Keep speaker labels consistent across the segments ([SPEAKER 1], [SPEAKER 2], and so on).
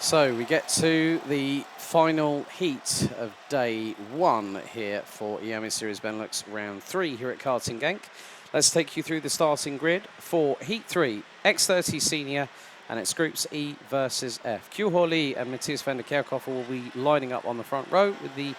[SPEAKER 1] So we get to the final heat of day one here for EMA Series Benelux round 3 here at Karting Genk. Let's take you through the starting grid for Heat 3, X30 Senior, and it's Groups E versus F. Kyu-Ho Lee and Matthias van der Kerkhoff will be lining up on the front row with the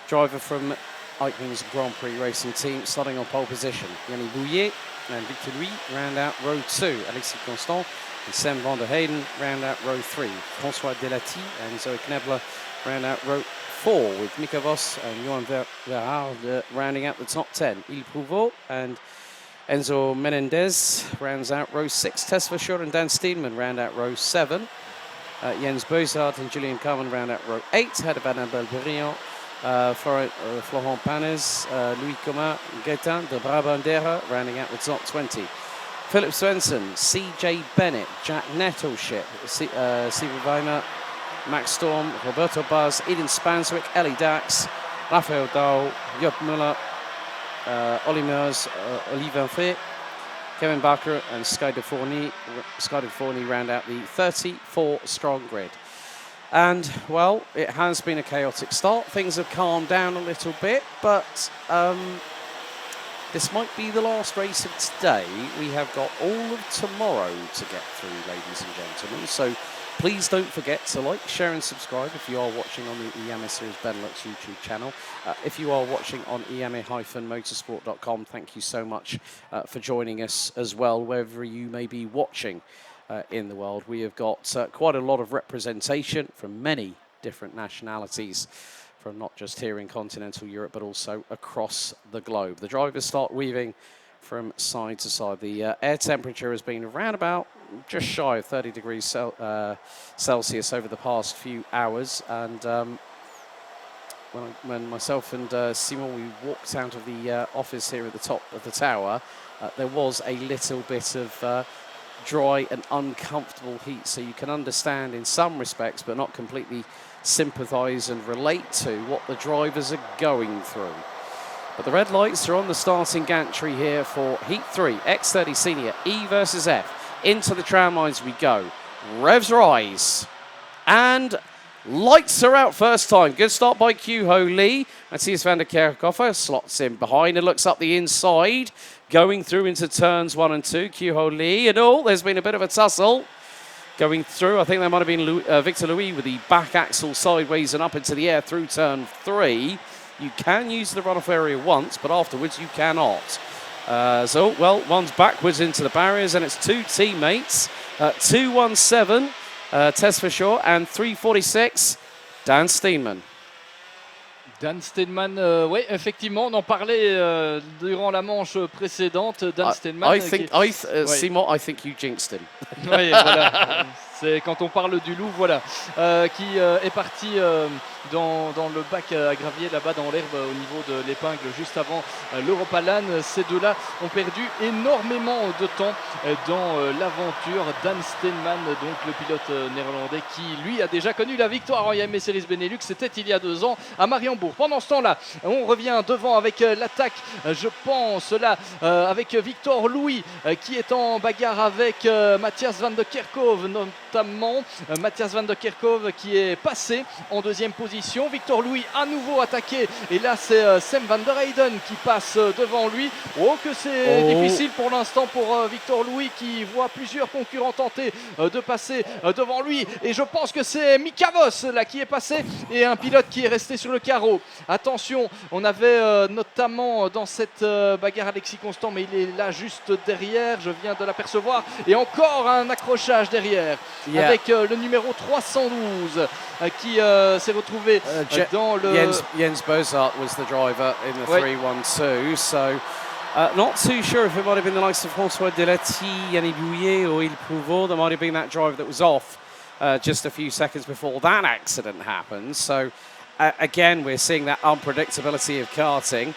[SPEAKER 1] driver from Eichmann's Grand Prix Racing Team starting on pole position. Yannick Bouillet and Victor Louis round out row 2. Alexis Constant and Sam van der Heyden round out row 3. François Delati and Zoe Knebler round out row 4 with Mika Vos and Johan Verhaarde rounding out the top 10. Il Prouveau and Enzo Menendez rounds out row 6. Tess Verschoor and Dan Steenman round out row 7. Jens Beuzard and Julian Carmen round out row 8. Ahead of Annabelle Perillon, Florent Panes, Louis Comin, Gaetan de Brabandera rounding out the top 20. Philip Svensson, CJ Bennett, Jack Nettleship, Steven Weiner, Max Storm, Roberto Buzz, Eden Spanswick, Ellie Dax, Raphael Dahl, Jop Muller, Olly Meurs, Olivier Fay, Kevin Barker and Sky de Fourny round out the 34-strong grid. And, well, it has been a chaotic start. Things have calmed down a little bit, but this might be the last race of today. We have got all of tomorrow to get through, ladies and gentlemen. So please don't forget to like, share and subscribe if you are watching on the EMA Series Benelux YouTube channel. If you are watching on ema-motorsport.com, thank you so much for joining us as well, wherever you may be watching in the world. We have got quite a lot of representation from many different nationalities, from not just here in continental Europe, but also across the globe. The drivers start weaving from side to side. The air temperature has been around about just shy of 30 degrees Celsius over the past few hours. And when myself and Simon, we walked out of the office here at the top of the tower, there was a little bit of dry and uncomfortable heat. So you can understand in some respects, but not completely sympathise and relate to what the drivers are going through. But the red lights are on the starting gantry here for Heat 3, X30 Senior, E versus F. Into the tram lines we go. Revs rise. And lights are out first time. Good start by Kyu-Ho Lee. Matthias van der Kerkhoff slots in behind and looks up the inside. Going through into turns 1 and 2. Kyu-Ho Lee and all. There's been a bit of a tussle going through. I think there might have been Victor Louis with the back axle sideways and up into the air through turn 3. You can use the runoff area once, but afterwards you cannot. So, well, one's backwards into the barriers, and it's two teammates. 217, Tess Verschoor, and 346, Dan Steenman.
[SPEAKER 2] Dan Steenman, oui, effectivement, on en parlait durant la manche précédente. Dan Steenman.
[SPEAKER 1] Simon, I think you jinxed him.
[SPEAKER 2] Oui, voilà. C'est quand on parle du loup, voilà, qui est parti dans le bac à gravier là-bas dans l'herbe au niveau de l'épingle juste avant l'Europalan. Ces deux-là ont perdu énormément de temps dans l'aventure. Dan Steenman, donc le pilote néerlandais qui lui a déjà connu la victoire en IMA Series Benelux, c'était il y a 2 ans à Mariembourg. Pendant ce temps-là, on revient devant avec l'attaque, je pense là, avec Victor Louis qui est en bagarre avec Matthias van der Kerkhoff, notamment Matthias van der Kerkhoff qui est passé en 2e position. Victor Louis à nouveau attaqué et là c'est Sam van der Heyden qui passe devant lui. Oh que c'est difficile pour l'instant pour Victor Louis qui voit plusieurs concurrents tenter de passer devant lui, et je pense que c'est Mika Vos là qui est passé et un pilote qui est resté sur le carreau. Attention, on avait notamment dans cette bagarre Alexis Constant, mais il est là juste derrière, je viens de l'apercevoir, et encore un accrochage derrière avec le numéro 312 qui s'est retrouvé dans le...
[SPEAKER 1] Jens Beuzard was the driver in the 312, so not too sure if it might have been the likes of François Delati, Yannick Bouillet or Il Prouveau. There might have been that driver that was off just a few seconds before that accident happened. So again, we're seeing that unpredictability of karting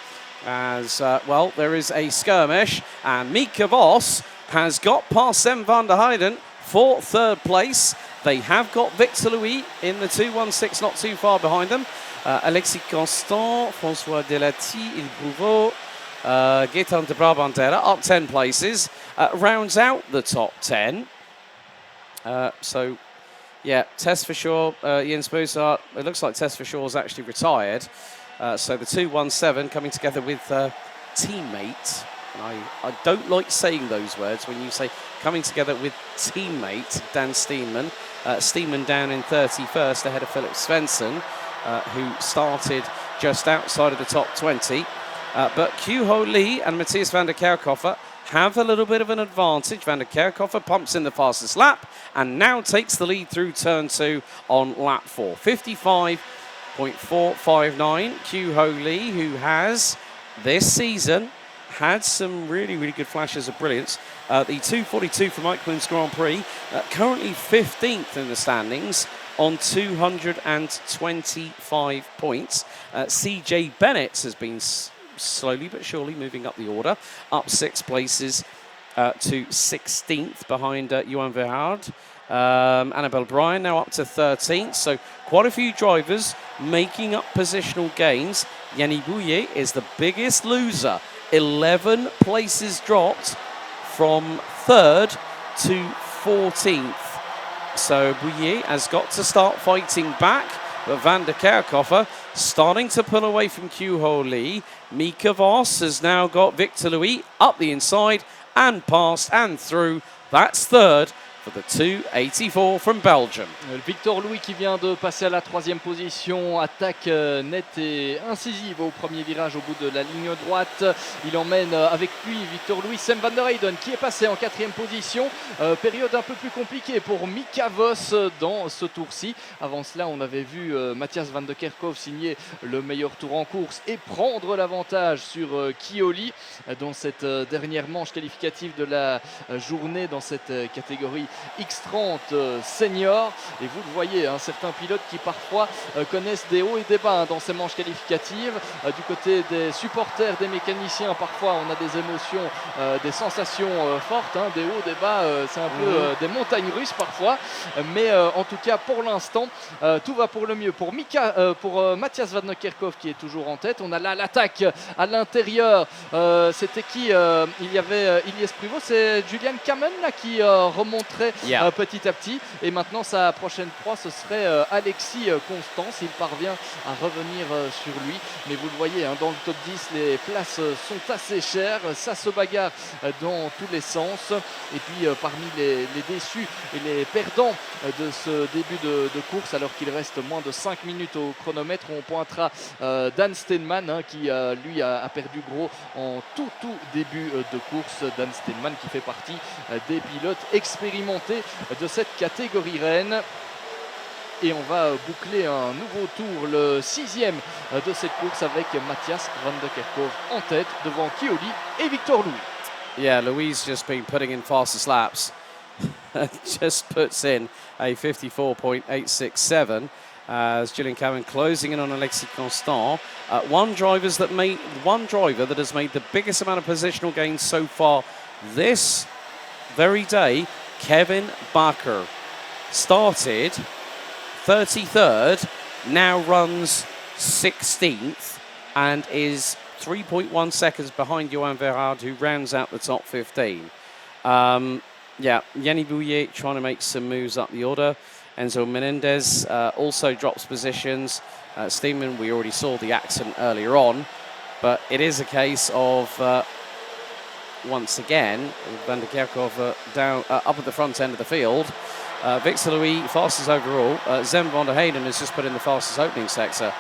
[SPEAKER 1] as, well, there is a skirmish, and Mika Vos has got past Sam van der Heyden for 3rd place. They have got Victor Louis in the 216, not too far behind them. Alexis Constant, François Delati, Il Prouveau, Gaetan de Brabandera up 10 places, rounds out the top 10. So Yeah, Tess for sure, Jens Bussard. It looks like Tess for Sure's actually retired. So the 217 coming together with teammate. And I don't like saying those words when you say coming together with teammate Dan Steenman. Steenman down in 31st ahead of Philip Svensson, who started just outside of the top 20. But Kyu-Ho Lee and Matthias van der Kerkhofer have a little bit of an advantage. Van der Kerkhofer pumps in the fastest lap and now takes the lead through turn 2 on lap 4. 55.459. Kyu-Ho Lee, who has this season had some really, really good flashes of brilliance. The 242 from Mike Bloom's Grand Prix, currently 15th in the standings on 225 points. CJ Bennett has been slowly but surely moving up the order, up 6 places to 16th behind Johan Verhaard. Annabelle Bryan now up to 13th, so quite a few drivers making up positional gains. Yanni Bouillet is the biggest loser, 11 places dropped from 3rd to 14th. So Bouillet has got to start fighting back, but Van der Kerkhofer starting to pull away from Kyu-Ho Lee. Mika Vos has now got Victor Louis up the inside and past and through. That's 3rd for the 284 from Belgium.
[SPEAKER 2] Victor Louis qui vient de passer à la 3e position, attaque nette et incisive au premier virage au bout de la ligne droite. Il emmène avec lui Victor Louis Sam van der Heyden qui est passé en 4e position. Période un peu plus compliquée pour Mika Vos dans ce tour-ci. Avant cela, on avait vu Matthias van der Kerkhoff signer le meilleur tour en course et prendre l'avantage sur Kyu-Ho dans cette dernière manche qualificative de la journée dans cette catégorie X30 senior. Et vous le voyez, certains pilotes qui parfois connaissent des hauts et des bas dans ces manches qualificatives. Du côté des supporters, des mécaniciens, parfois on a des émotions, des sensations fortes, des hauts, des bas, c'est un peu des montagnes russes parfois. Mais en tout cas, pour l'instant, tout va pour le mieux. Pour Matthias van der Kerkhoff qui est toujours en tête. On a là l'attaque à l'intérieur. C'était qui il y avait Ilyes Privot, c'est Julian Kamen là, qui remonterait petit à petit, et maintenant sa prochaine proie ce serait Alexis Constant s'il parvient à revenir sur lui. Mais vous le voyez, dans le top 10 les places sont assez chères, ça se bagarre dans tous les sens. Et puis parmi les déçus et les perdants de ce début de course, alors qu'il reste moins de 5 minutes au chronomètre, on pointera Dan Steenman qui lui a perdu gros en tout début de course. Dan Steenman qui fait partie des pilotes expérimentés de cette catégorie reine. Et on va boucler un nouveau tour, le 6e de cette course, avec Matthias van der Kerkhoff en tête devant Kyu-Ho Lee et Victor Louis.
[SPEAKER 1] Yeah, Louis just been putting in fastest laps. Just puts in a 54.867 as Julian Cameron closing in on Alexis Constant. One driver that has made the biggest amount of positional gains so far this very day, Kevin Bakker, started 33rd, now runs 16th and is 3.1 seconds behind Johan Verhaard, who rounds out the top 15. Yanni Bouillet trying to make some moves up the order. Enzo Menendez also drops positions. Steeman, we already saw the accident earlier on, but it is a case of once again, Van der Kerkhoff down up at the front end of the field. Victor Louis, fastest overall. Zem van der Heyden has just put in the fastest opening sector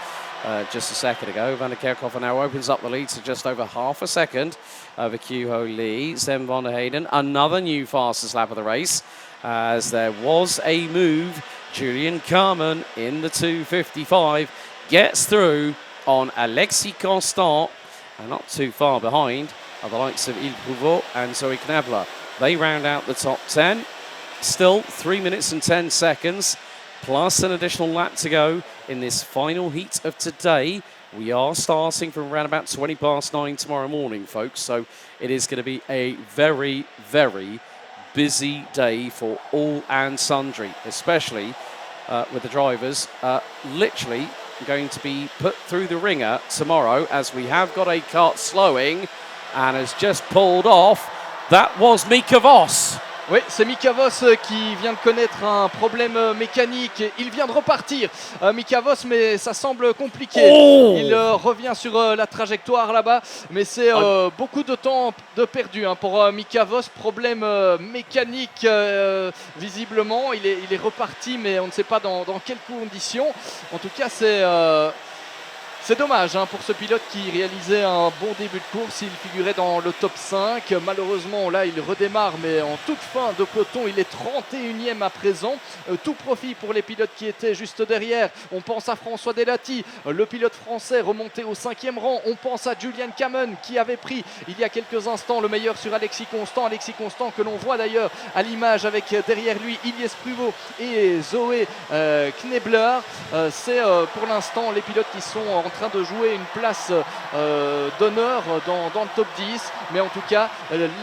[SPEAKER 1] just a second ago. Van der Kerkhoff now opens up the lead to just over half a second over Kyu-Ho Lee. Zem van der Heyden, another new fastest lap of the race, as there was a move. Julian Carmen in the 255 gets through on Alexis Constant, and not too far behind are the likes of Yves Prouveau and Zoe Knabler. They round out the top 10. Still 3 minutes and 10 seconds, plus an additional lap to go in this final heat of today. We are starting from around about 20 past 9 tomorrow morning, folks. So it is going to be a very, very busy day for all and sundry, especially with the drivers literally going to be put through the ringer tomorrow, as we have got a kart slowing and has just pulled off. That was Mika Vos.
[SPEAKER 2] Oui, c'est Mika Voss qui vient de connaître un problème mécanique. Il vient de repartir, Mika Voss, mais ça semble compliqué.
[SPEAKER 1] Oh,
[SPEAKER 2] Il revient sur la trajectoire là-bas, mais c'est beaucoup de temps de perdu pour Mika Voss. Problème mécanique, visiblement. Il est reparti, mais on ne sait pas dans quelles conditions. En tout cas, c'est dommage pour ce pilote qui réalisait un bon début de course. Il figurait dans le top 5. Malheureusement, là, il redémarre, mais en toute fin de peloton. Il est 31e à présent. Tout profit pour les pilotes qui étaient juste derrière. On pense à François Delati, le pilote français remonté au 5e rang. On pense à Julian Kamen qui avait pris il y a quelques instants le meilleur sur Alexis Constant. Alexis Constant que l'on voit d'ailleurs à l'image avec derrière lui Ilyes Pruvot et Zoé Knebler. C'est pour l'instant les pilotes qui sont en train de jouer une place d'honneur dans le top 10, mais en tout cas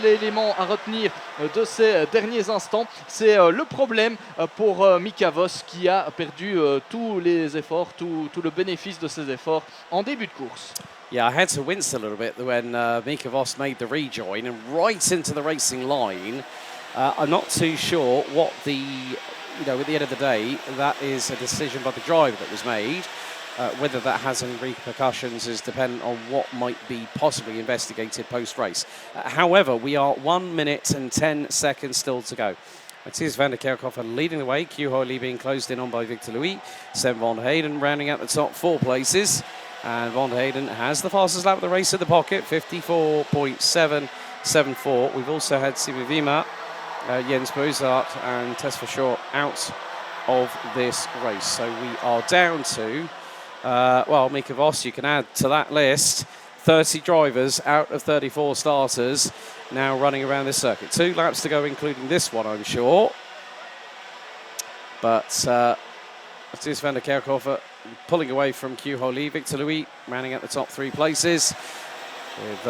[SPEAKER 2] l'élément à retenir de ces derniers instants, c'est le problème pour Mika Voss qui a perdu tous les efforts, tout le bénéfice de ses efforts en début de course.
[SPEAKER 1] Yeah, I had to wince a little bit when Mika Voss made the rejoin and right into the racing line. I'm not too sure what at the end of the day, that is a decision by the driver that was made. Whether that has any repercussions is dependent on what might be possibly investigated post-race. However, we are 1 minute and 10 seconds still to go. Matthias van der Kerkhoff leading the way, Q Lee being closed in on by Victor Louis, Sven van der Heyden rounding out the top 4 places. And van der Heyden has the fastest lap of the race in the pocket, 54.774. We've also had Sibu Vima, Jens Bozart and Tess Short out of this race. So we are down to Mika Voss, you can add to that list 30 drivers out of 34 starters now running around this circuit. 2 laps to go, including this one, I'm sure. But Matthias van der Kerkhoff pulling away from Q Lee. Victor Louis rounding out the top 3 places with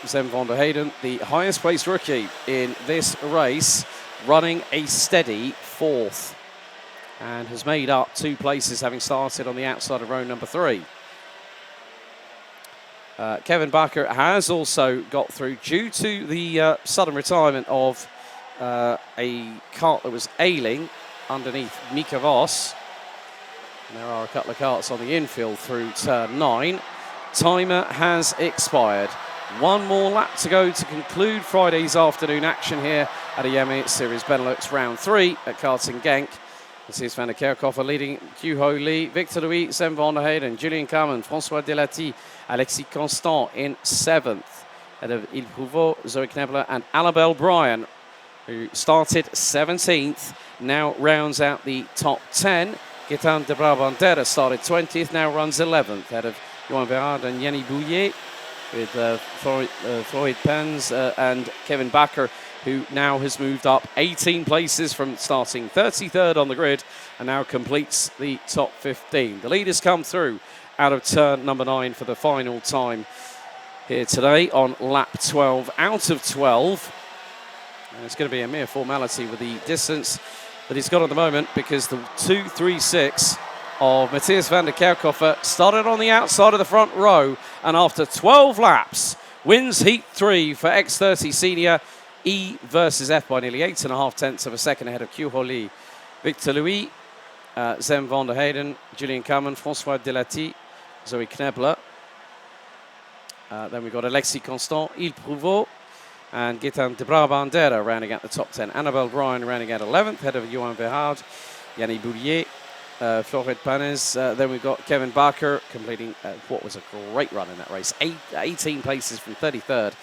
[SPEAKER 1] Sven van der Heyden, the highest placed rookie in this race, running a steady 4th. And has made up 2 places, having started on the outside of row number 3. Kevin Bakker has also got through due to the sudden retirement of a cart that was ailing underneath Mika Voss. And there are a couple of carts on the infield through turn 9. Timer has expired. 1 more lap to go to conclude Friday's afternoon action here at Emirates Series Benelux round 3 at Karting Genk. Matthias van der Kerkhoff leading Q Lee, Victor Louis, Sven van der Heyden, Julian Kamen, François Delati, Alexis Constant in 7th. Ahead of Ilyes Pruvot, Zoe Knebler and Annabelle Bryan, who started 17th, now rounds out the top 10. Gaetan de Brabandera started 20th, now runs 11th. Ahead of Johan Verhaard and Yanni Bouillet, with Floyd Pens and Kevin Bakker, who now has moved up 18 places from starting 33rd on the grid and now completes the top 15. The leaders come through out of turn number 9 for the final time here today on lap 12 out of 12. And it's going to be a mere formality with the distance that he's got at the moment, because the 2.36 of Matthias van der Kerkhoff started on the outside of the front row, and after 12 laps wins heat 3 for X30 Senior. E versus F by nearly 8.5 tenths of a second ahead of Q Lee. Victor Louis, Sven van der Heyden, Julian Kamen, François Delati, Zoe Knebler. Then we've got Alexis Constant, Ilyes Pruvot, and Gaetan de Brabandera rounding out the top 10. Annabelle Bryan rounding out 11th, ahead of Johan Verhaard, Yanni Bouillet, Floyd Panes. Then we've got Kevin Bakker completing what was a great run in that race. 18 places from 33rd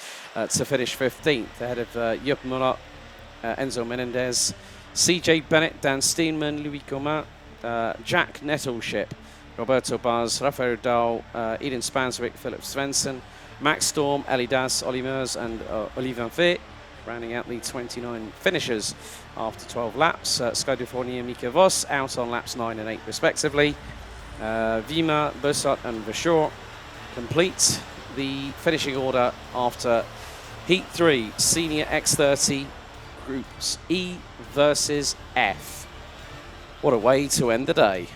[SPEAKER 1] to finish 15th, ahead of Jupp Muller, Enzo Menendez, CJ Bennett, Dan Steenman, Louis Comin, Jack Nettleship, Roberto Baz, Rafael Dahl, Eden Spanswick, Philip Svensson, Max Storm, Ellie Das, Ollie Meurs and Olivier Fay, rounding out the 29 finishers after 12 laps. Sky Dufournier and Mika Voss out on laps 9 and 8 respectively. Vima, Bussard and Vachor complete the finishing order after Heat 3, Senior X30, Groups E versus F. What a way to end the day.